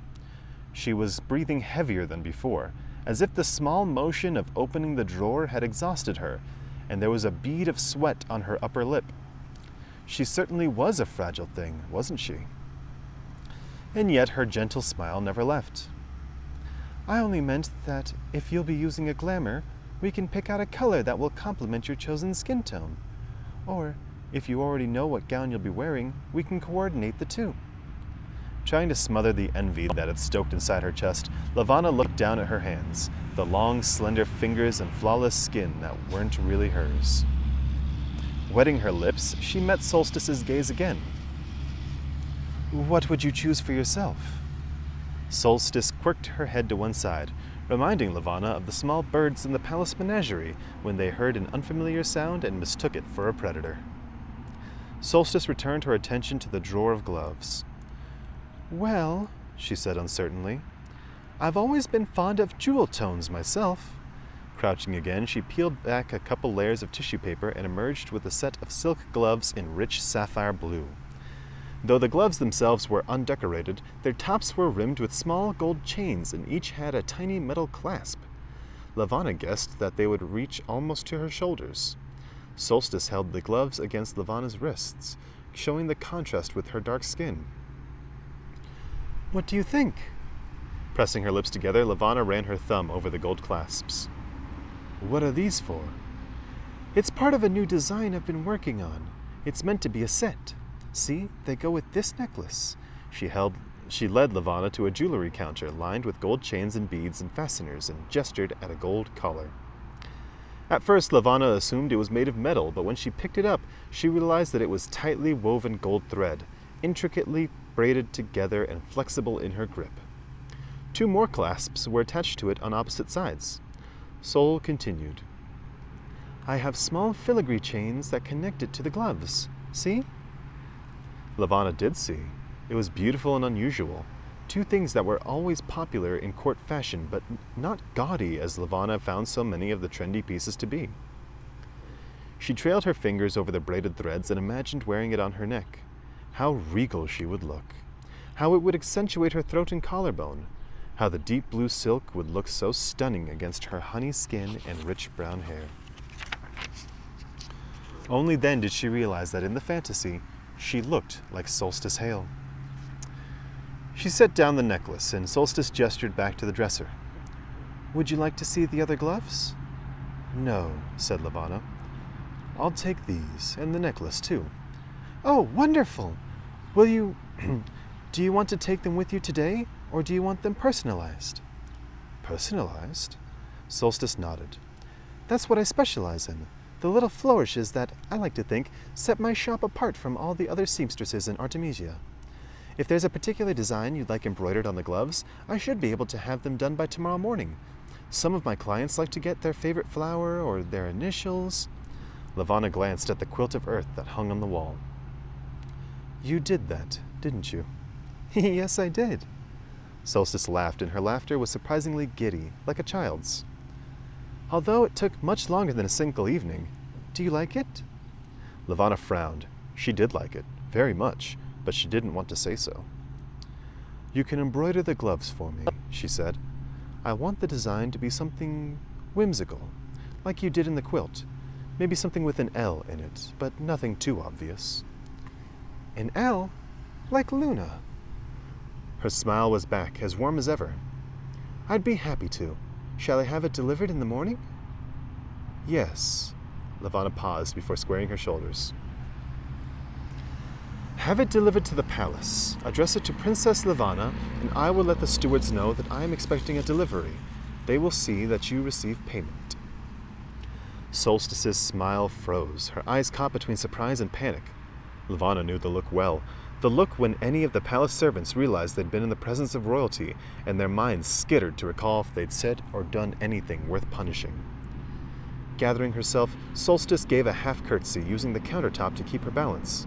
She was breathing heavier than before, as if the small motion of opening the drawer had exhausted her, and there was a bead of sweat on her upper lip. She certainly was a fragile thing, wasn't she? And yet her gentle smile never left. I only meant that if you'll be using a glamour, we can pick out a color that will complement your chosen skin tone. Or, if you already know what gown you'll be wearing, we can coordinate the two. Trying to smother the envy that had stoked inside her chest, Levanna looked down at her hands, the long, slender fingers and flawless skin that weren't really hers. Wetting her lips, she met Solstice's gaze again. What would you choose for yourself? Solstice quirked her head to one side, reminding Levanna of the small birds in the palace menagerie when they heard an unfamiliar sound and mistook it for a predator. Solstice returned her attention to the drawer of gloves. Well, she said uncertainly, I've always been fond of jewel tones myself. Crouching again, she peeled back a couple layers of tissue paper and emerged with a set of silk gloves in rich sapphire blue. Though the gloves themselves were undecorated, their tops were rimmed with small gold chains and each had a tiny metal clasp. Levanna guessed that they would reach almost to her shoulders. Solstice held the gloves against Levanna's wrists, showing the contrast with her dark skin. What do you think? Pressing her lips together, Levanna ran her thumb over the gold clasps. What are these for? It's part of a new design I've been working on. It's meant to be a set. See, they go with this necklace. She led Levanna to a jewelry counter lined with gold chains and beads and fasteners and gestured at a gold collar. At first, Levanna assumed it was made of metal, but when she picked it up, she realized that it was tightly woven gold thread, intricately braided together and flexible in her grip. Two more clasps were attached to it on opposite sides. Sol continued. I have small filigree chains that connect it to the gloves. See? Levanna did see. It was beautiful and unusual. Two things that were always popular in court fashion, but not gaudy as Levanna found so many of the trendy pieces to be. She trailed her fingers over the braided threads and imagined wearing it on her neck. How regal she would look. How it would accentuate her throat and collarbone. How the deep blue silk would look so stunning against her honey skin and rich brown hair. Only then did she realize that in the fantasy, she looked like Solstice Hale. She set down the necklace, and Solstice gestured back to the dresser. Would you like to see the other gloves? No, said Levanna. I'll take these, and the necklace too. Oh, wonderful! Will you... do you want to take them with you today, or do you want them personalized? Personalized? Solstice nodded. That's what I specialize in. The little flourishes that, I like to think, set my shop apart from all the other seamstresses in Artemisia. If there's a particular design you'd like embroidered on the gloves, I should be able to have them done by tomorrow morning. Some of my clients like to get their favorite flower or their initials. Levanna glanced at the quilt of earth that hung on the wall. You did that, didn't you? Yes, I did. Solstice laughed, and her laughter was surprisingly giddy, like a child's. Although it took much longer than a single evening. Do you like it? Levanna frowned. She did like it, very much, but she didn't want to say so. You can embroider the gloves for me, she said. I want the design to be something whimsical, like you did in the quilt. Maybe something with an L in it, but nothing too obvious. An L? Like Luna? Her smile was back, as warm as ever. I'd be happy to. Shall I have it delivered in the morning? Yes. Levanna paused before squaring her shoulders. Have it delivered to the palace. Address it to Princess Levanna, and I will let the stewards know that I am expecting a delivery. They will see that you receive payment. Solstice's smile froze, her eyes caught between surprise and panic. Levanna knew the look well, the look when any of the palace servants realized they'd been in the presence of royalty, and their minds skittered to recall if they'd said or done anything worth punishing. Gathering herself, Solstice gave a half-curtsy, using the countertop to keep her balance.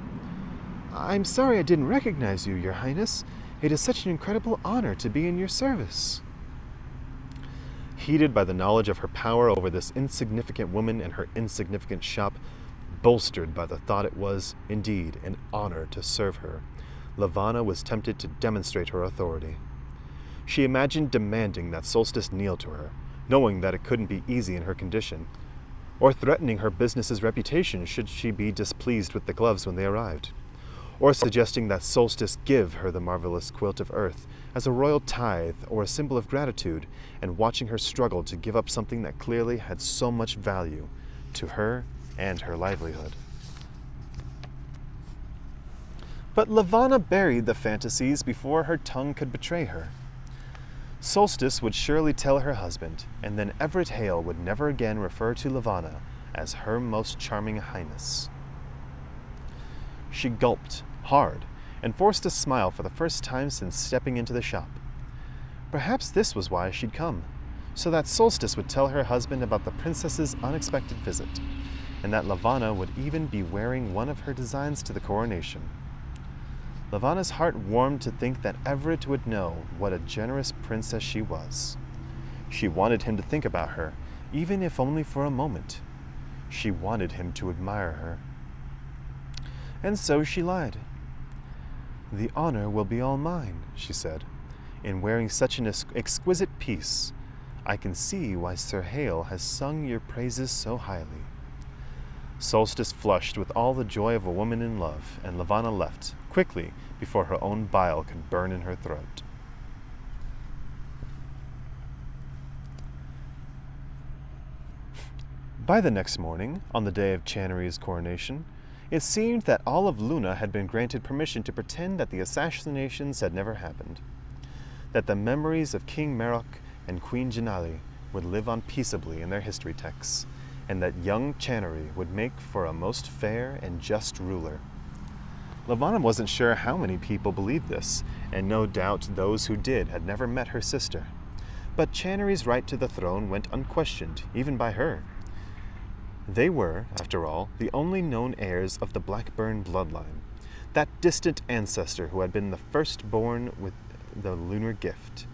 I'm sorry I didn't recognize you, Your Highness. It is such an incredible honor to be in your service. Heated by the knowledge of her power over this insignificant woman and her insignificant shop, bolstered by the thought it was, indeed, an honor to serve her, Levanna was tempted to demonstrate her authority. She imagined demanding that Solstice kneel to her, knowing that it couldn't be easy in her condition, or threatening her business's reputation should she be displeased with the gloves when they arrived, or suggesting that Solstice give her the marvelous quilt of earth as a royal tithe or a symbol of gratitude, and watching her struggle to give up something that clearly had so much value to her and her livelihood. But Levanna buried the fantasies before her tongue could betray her. Solstice would surely tell her husband, and then Everett Hale would never again refer to Levanna as her most charming highness. She gulped hard and forced a smile for the first time since stepping into the shop. Perhaps this was why she'd come, so that Solstice would tell her husband about the princess's unexpected visit, and that Levanna would even be wearing one of her designs to the coronation. Levanna's heart warmed to think that Everett would know what a generous princess she was. She wanted him to think about her, even if only for a moment. She wanted him to admire her. And so she lied. The honor will be all mine, she said. In wearing such an exquisite piece, I can see why Sir Hale has sung your praises so highly. Solstice flushed with all the joy of a woman in love, and Levanna left, quickly, before her own bile could burn in her throat. By the next morning, on the day of Channery's coronation, it seemed that all of Luna had been granted permission to pretend that the assassinations had never happened, that the memories of King Meroc and Queen Janali would live on peaceably in their history texts, and that young Channery would make for a most fair and just ruler. Levanna wasn't sure how many people believed this, and no doubt those who did had never met her sister. But Channery's right to the throne went unquestioned, even by her. They were, after all, the only known heirs of the Blackburn bloodline, that distant ancestor who had been the firstborn with the lunar gift.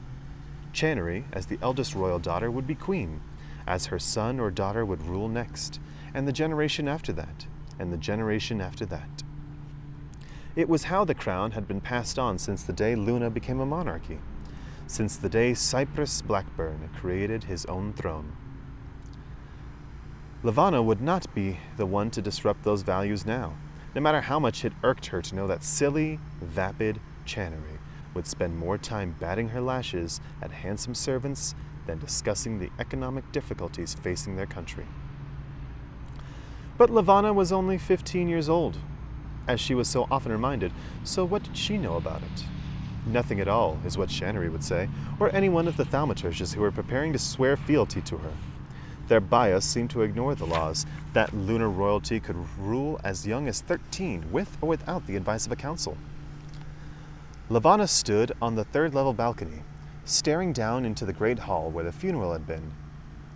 Channery, as the eldest royal daughter, would be queen, as her son or daughter would rule next, and the generation after that, and the generation after that. It was how the crown had been passed on since the day Luna became a monarchy, since the day Cyprus Blackburn created his own throne. Levanna would not be the one to disrupt those values now, no matter how much it irked her to know that silly, vapid Channery would spend more time batting her lashes at handsome servants than discussing the economic difficulties facing their country. But Levanna was only 15 years old, as she was so often reminded, so what did she know about it? Nothing at all, is what Channery would say, or any one of the thaumaturges who were preparing to swear fealty to her. Their bias seemed to ignore the laws that lunar royalty could rule as young as 13, with or without the advice of a council. Levanna stood on the third-level balcony, staring down into the great hall where the funeral had been,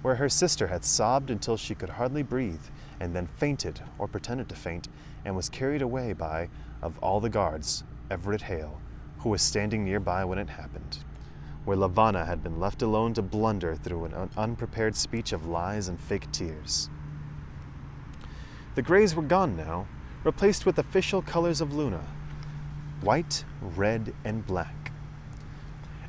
where her sister had sobbed until she could hardly breathe, and then fainted, or pretended to faint, and was carried away by, of all the guards, Everett Hale, who was standing nearby when it happened, where Levanna had been left alone to blunder through an unprepared speech of lies and fake tears. The grays were gone now, replaced with official colors of Luna, white, red, and black.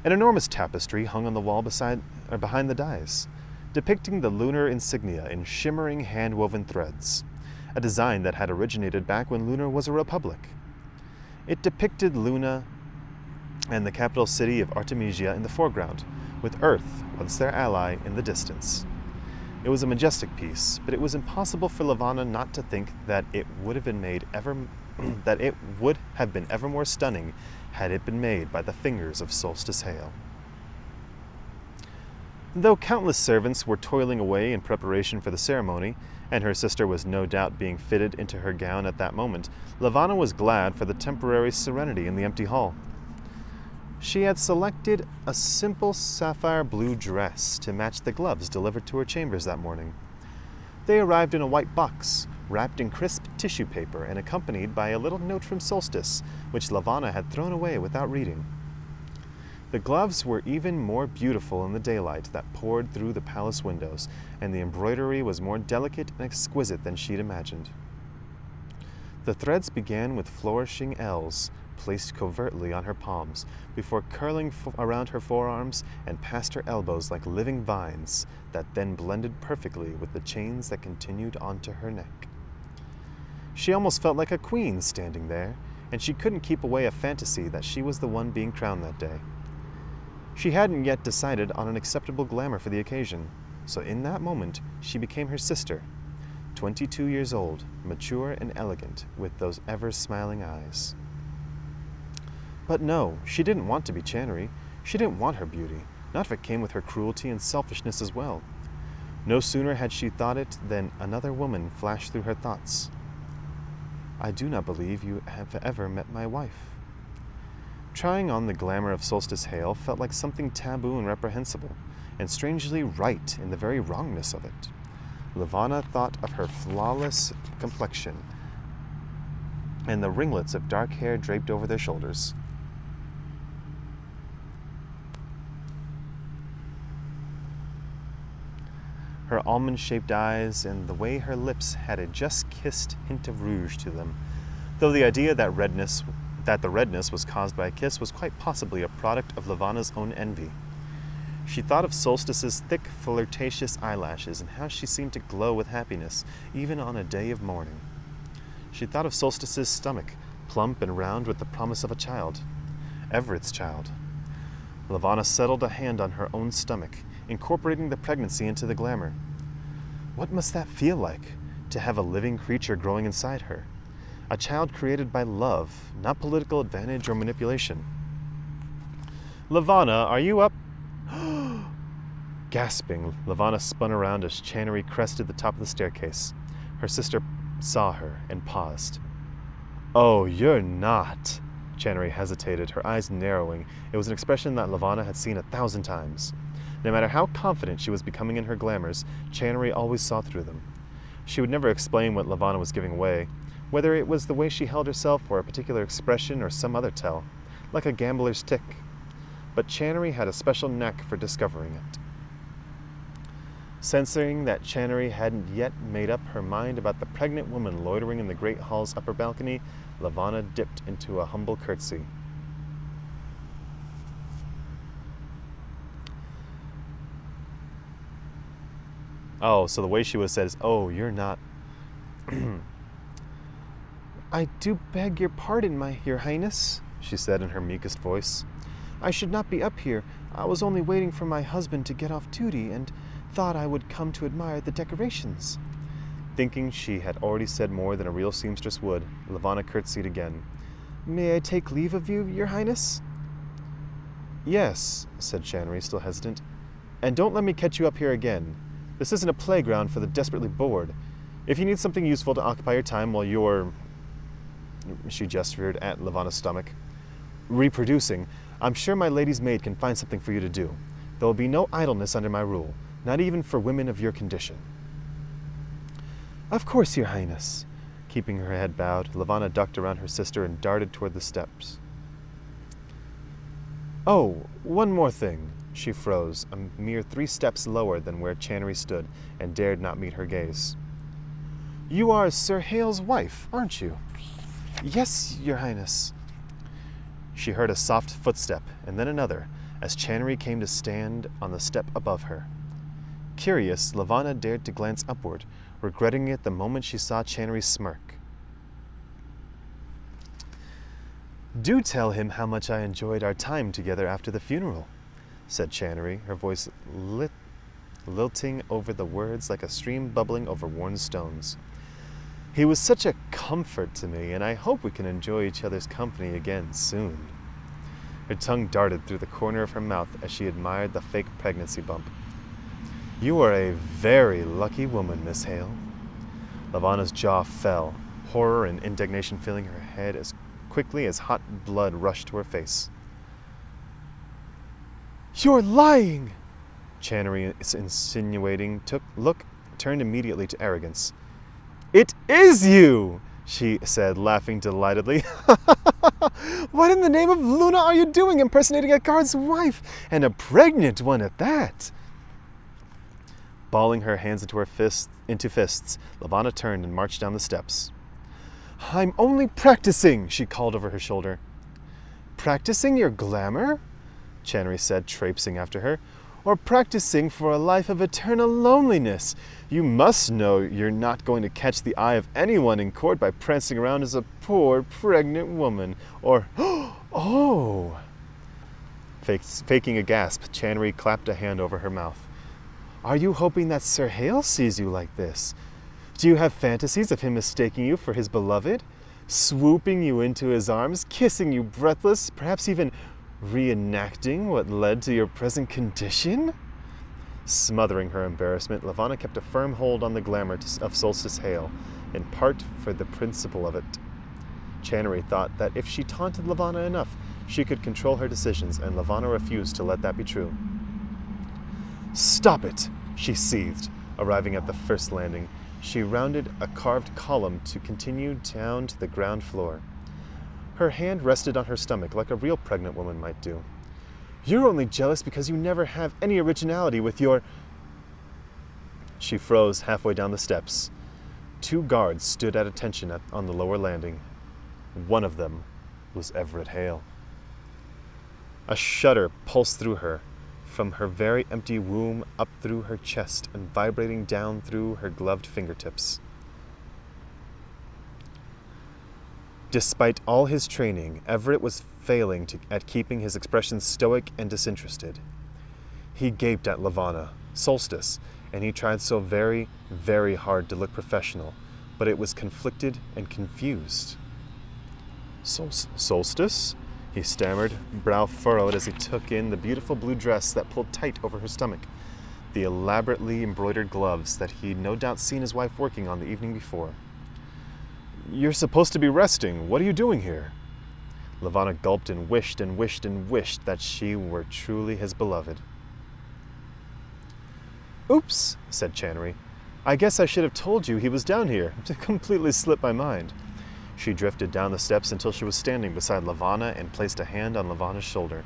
An enormous tapestry hung on the wall behind the dais, depicting the lunar insignia in shimmering hand-woven threads, a design that had originated back when Luna was a republic. It depicted Luna and the capital city of Artemisia in the foreground, with Earth, once their ally, in the distance. It was a majestic piece, but it was impossible for Levanna not to think that it would have been ever more stunning had it been made by the fingers of Solstice Hale. Though countless servants were toiling away in preparation for the ceremony, and her sister was no doubt being fitted into her gown at that moment, Levanna was glad for the temporary serenity in the empty hall. She had selected a simple sapphire blue dress to match the gloves delivered to her chambers that morning. They arrived in a white box, wrapped in crisp tissue paper and accompanied by a little note from Solstice, which Levanna had thrown away without reading. The gloves were even more beautiful in the daylight that poured through the palace windows, and the embroidery was more delicate and exquisite than she'd imagined. The threads began with flourishing L's, placed covertly on her palms, before curling around her forearms and past her elbows like living vines that then blended perfectly with the chains that continued onto her neck. She almost felt like a queen standing there, and she couldn't keep away a fantasy that she was the one being crowned that day. She hadn't yet decided on an acceptable glamour for the occasion, so in that moment she became her sister, 22 years old, mature and elegant, with those ever-smiling eyes. But no, she didn't want to be Channery. She didn't want her beauty, not if it came with her cruelty and selfishness as well. No sooner had she thought it than another woman flashed through her thoughts. "I do not believe you have ever met my wife." Trying on the glamour of Solstice Hale felt like something taboo and reprehensible, and strangely right in the very wrongness of it. Levanna thought of her flawless complexion and the ringlets of dark hair draped over their shoulders. Her almond-shaped eyes and the way her lips had a just-kissed hint of rouge to them, though the idea that the redness was caused by a kiss was quite possibly a product of Levanna's own envy. She thought of Solstice's thick, flirtatious eyelashes and how she seemed to glow with happiness, even on a day of mourning. She thought of Solstice's stomach, plump and round with the promise of a child. Everett's child. Levanna settled a hand on her own stomach, incorporating the pregnancy into the glamour. What must that feel like, to have a living creature growing inside her? A child created by love, not political advantage or manipulation. "Levanna, are you up?" Gasping, Levanna spun around as Channery crested the top of the staircase. Her sister saw her and paused. "Oh, you're not." Channery hesitated, her eyes narrowing. It was an expression that Levanna had seen 1,000 times. No matter how confident she was becoming in her glamours, Channery always saw through them. She would never explain what Levanna was giving away, whether it was the way she held herself or a particular expression or some other tell, like a gambler's tick. But Channery had a special knack for discovering it. Sensing that Channery hadn't yet made up her mind about the pregnant woman loitering in the great hall's upper balcony, Levanna dipped into a humble curtsy. Oh, so the way she was said is, "Oh, you're not..." "I do beg your pardon, your Highness," she said in her meekest voice. "I should not be up here. I was only waiting for my husband to get off duty and thought I would come to admire the decorations." Thinking she had already said more than a real seamstress would, Levanna curtsied again. "May I take leave of you, your Highness?" "Yes," said Channery, still hesitant. "And don't let me catch you up here again. This isn't a playground for the desperately bored. If you need something useful to occupy your time while you're..." She gestured at Levanna's stomach. "Reproducing, I'm sure my lady's maid can find something for you to do. There will be no idleness under my rule, not even for women of your condition." "Of course, your Highness." Keeping her head bowed, Levanna ducked around her sister and darted toward the steps. "Oh, one more thing." She froze, a mere 3 steps lower than where Channery stood, and dared not meet her gaze. "You are Sir Hale's wife, aren't you?" "Yes, your Highness." She heard a soft footstep, and then another, as Channery came to stand on the step above her. Curious, Levanna dared to glance upward, regretting it the moment she saw Channery's smirk. Do tell him how much I enjoyed our time together after the funeral, said Channery, her voice lilting over the words like a stream bubbling over worn stones. He was such a comfort to me, and I hope we can enjoy each other's company again soon. Her tongue darted through the corner of her mouth as she admired the fake pregnancy bump. You are a very lucky woman, Miss Hale. Levanna's jaw fell, horror and indignation filling her head as quickly as hot blood rushed to her face. You're lying! Channery's insinuating look turned immediately to arrogance. It is you! She said, laughing delightedly. What in the name of Luna are you doing impersonating a guard's wife, and a pregnant one at that? Balling her hands into fists, Levanna turned and marched down the steps. I'm only practicing, she called over her shoulder. Practicing your glamour? Channery said, traipsing after her. Or practicing for a life of eternal loneliness? You must know you're not going to catch the eye of anyone in court by prancing around as a poor pregnant woman. Or, oh! Faking a gasp, Channery clapped a hand over her mouth. Are you hoping that Sir Hale sees you like this? Do you have fantasies of him mistaking you for his beloved? Swooping you into his arms, kissing you breathless, perhaps even reenacting what led to your present condition? Smothering her embarrassment, Levanna kept a firm hold on the glamour of Solstice Hale, in part for the principle of it. Channery thought that if she taunted Levanna enough, she could control her decisions, and Levanna refused to let that be true. Stop it, she seethed, arriving at the first landing. She rounded a carved column to continue down to the ground floor. Her hand rested on her stomach like a real pregnant woman might do. You're only jealous because you never have any originality with your... She froze halfway down the steps. 2 guards stood at attention on the lower landing. One of them was Everett Hale. A shudder pulsed through her, from her very empty womb up through her chest and vibrating down through her gloved fingertips. Despite all his training, Everett was failing at keeping his expression stoic and disinterested. He gaped at Levanna, Solstice, and he tried so very, very hard to look professional, but it was conflicted and confused. Solstice? He stammered, brow furrowed as he took in the beautiful blue dress that pulled tight over her stomach, the elaborately embroidered gloves that he'd no doubt seen his wife working on the evening before. You're supposed to be resting. What are you doing here? Levanna gulped and wished and wished and wished that she were truly his beloved. Oops, said Channery. I guess I should have told you he was down here. It completely slipped my mind. She drifted down the steps until she was standing beside Levanna and placed a hand on Levanna's shoulder.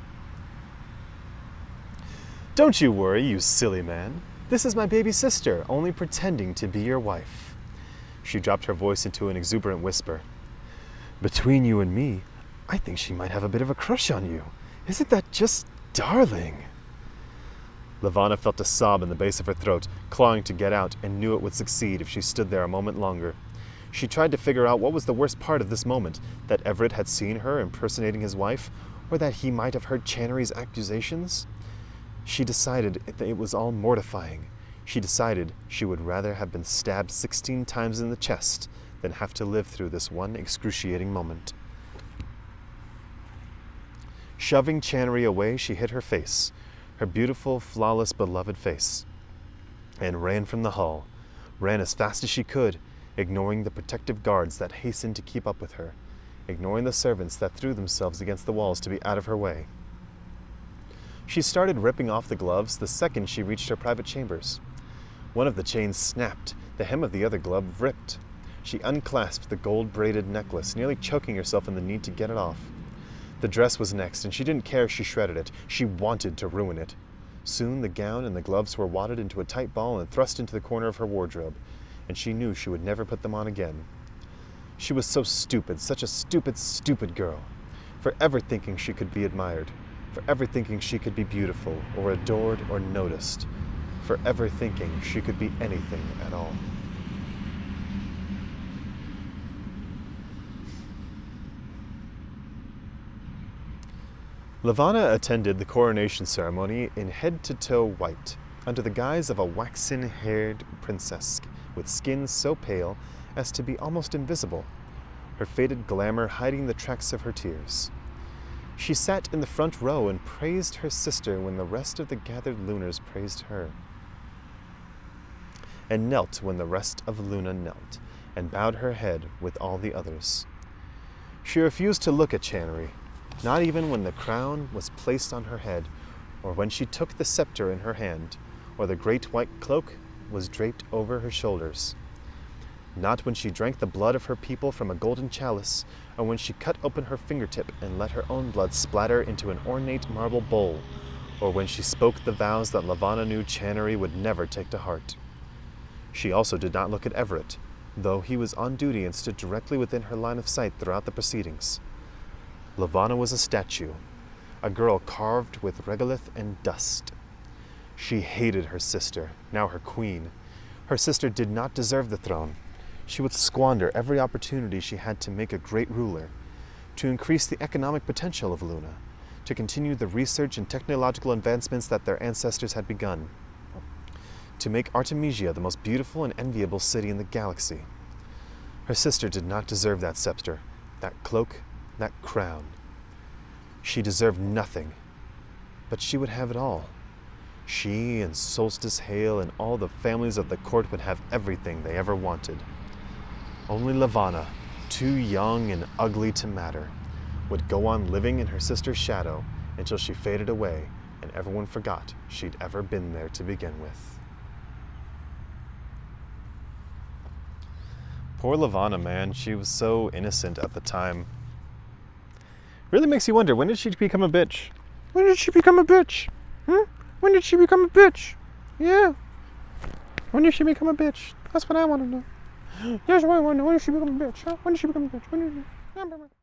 Don't you worry, you silly man. This is my baby sister, only pretending to be your wife. She dropped her voice into an exuberant whisper. Between you and me, I think she might have a bit of a crush on you. Isn't that just darling? Levanna felt a sob in the base of her throat, clawing to get out, and knew it would succeed if she stood there a moment longer. She tried to figure out what was the worst part of this moment, that Everett had seen her impersonating his wife, or that he might have heard Channery's accusations. She decided that it was all mortifying. She decided she would rather have been stabbed 16 times in the chest than have to live through this one excruciating moment. Shoving Channery away, she hid her face, her beautiful, flawless, beloved face, and ran from the hall, ran as fast as she could, ignoring the protective guards that hastened to keep up with her, ignoring the servants that threw themselves against the walls to be out of her way. She started ripping off the gloves the second she reached her private chambers. One of the chains snapped, the hem of the other glove ripped. She unclasped the gold-braided necklace, nearly choking herself in the need to get it off. The dress was next, and she didn't care if she shredded it. She wanted to ruin it. Soon the gown and the gloves were wadded into a tight ball and thrust into the corner of her wardrobe, and she knew she would never put them on again. She was so stupid, such a stupid, stupid girl, forever thinking she could be admired, forever thinking she could be beautiful, or adored, or noticed, forever thinking she could be anything at all. Levanna attended the coronation ceremony in head-to-toe white, under the guise of a waxen-haired princess with skin so pale as to be almost invisible, her faded glamour hiding the tracks of her tears. She sat in the front row and praised her sister when the rest of the gathered lunars praised her, and knelt when the rest of Luna knelt, and bowed her head with all the others. She refused to look at Channery, not even when the crown was placed on her head, or when she took the scepter in her hand, or the great white cloak was draped over her shoulders. Not when she drank the blood of her people from a golden chalice, or when she cut open her fingertip and let her own blood splatter into an ornate marble bowl, or when she spoke the vows that Levanna knew Channery would never take to heart. She also did not look at Everett, though he was on duty and stood directly within her line of sight throughout the proceedings. Levanna was a statue, a girl carved with regolith and dust. She hated her sister, now her queen. Her sister did not deserve the throne. She would squander every opportunity she had to make a great ruler, to increase the economic potential of Luna, to continue the research and technological advancements that their ancestors had begun, to make Artemisia the most beautiful and enviable city in the galaxy. Her sister did not deserve that scepter, that cloak, that crown. She deserved nothing, but she would have it all. She and Solstice Hale and all the families of the court would have everything they ever wanted. Only Levanna, too young and ugly to matter, would go on living in her sister's shadow until she faded away and everyone forgot she'd ever been there to begin with. Poor Levanna, man. She was so innocent at the time. Really makes you wonder, when did she become a bitch? When did she become a bitch? When did she become a bitch? Yeah. When did she become a bitch? That's what I want to know. Here's what I want to know. When did she become a bitch? Huh? When did she become a bitch? When did she...